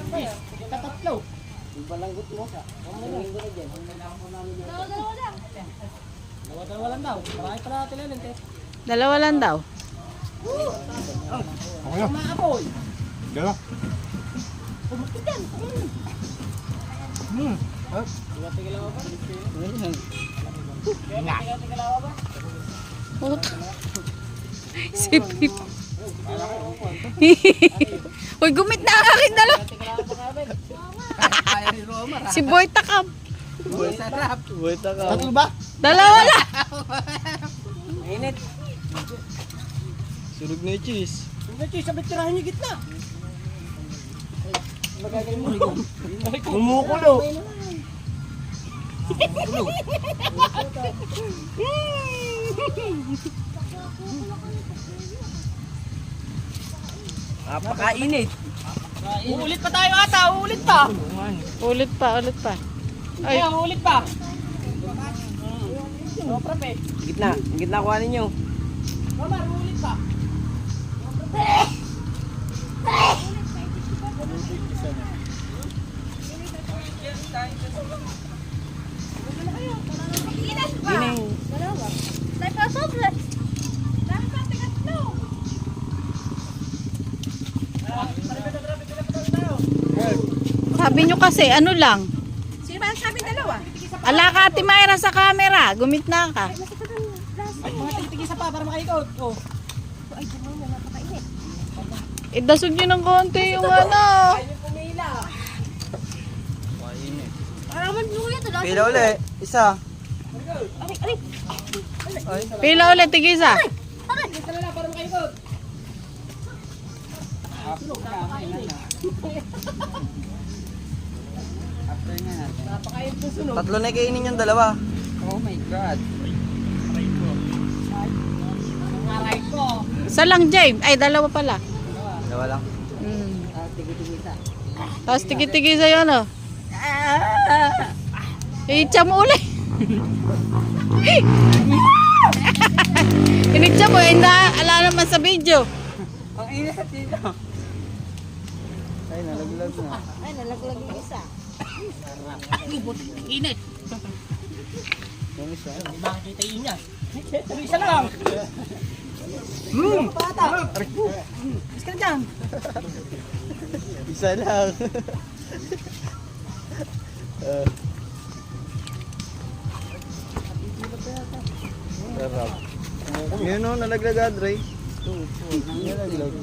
Tatatlo. Balanggot mo. Balanggot na dyan. Dalawa lang. Dalawa lang daw. Marami pala tilalent eh. Dalawa lang daw. Okay na. Maapoy. Dala. Pumakitan. Tiga-tigalawa ba? Tiga-tigalawa ba? Puta. Si Pip. Uy, gumit na ang aking dalawa. Tiga-tigalawa ba nga ba? Kaya ni Roma. Si Boy Takam. Sarap. Tatlo ba? Dalawa lang. Mainit. Sunog na yung cheese. Hindi, sabit tirahin yung gitna. Magagaling mo. Kumukulo. Napakainit. Uulit pa tayo ata, uulit pa. Ulit pa, ulit pa. Ay, Ay, uulit pa. Sobra pe. Gitna. Yung gitna kuha ninyo. Mama, uulit pa. Inas pa. Gining. Dalawa. Tayo pa sobra. Dami pa tigatlo. sabi nyo kasi, ano lang. Sino ba ang sabi dalawa? Ala ka, Ate Mayra, sa camera. Gumit na ka. Mga tigis-tigisa pa para makaikot. Oh. Ay, dalawa na napakainit. Idasog nyo ng konti yung ano. Ayun pumila. Parang man yung ito. Pila uli. Isa. Aray. Pila ulit, tigisa. Isa na lang para makaikot. Napakain po sunog. Tatlo na kainin yung dalawa. Oh my God. Ang aray ko. Isa lang, James. Ay, dalawa pala. Dalawa lang. Tigi-tigisa. Tapos tigi-tigisa yun, oh. Itcha mo ulit. Initcha mo, hindi ala naman sa video. Ang init dito. Ay, nalaglag na. Ay, nalaglag yung isa. Init. Yung isa. Hindi makikita yun yan. Isa lang. Pata. Is ka na dyan. Isa lang. Sarap. Yun o, nalaglag Adre. Nalaglag.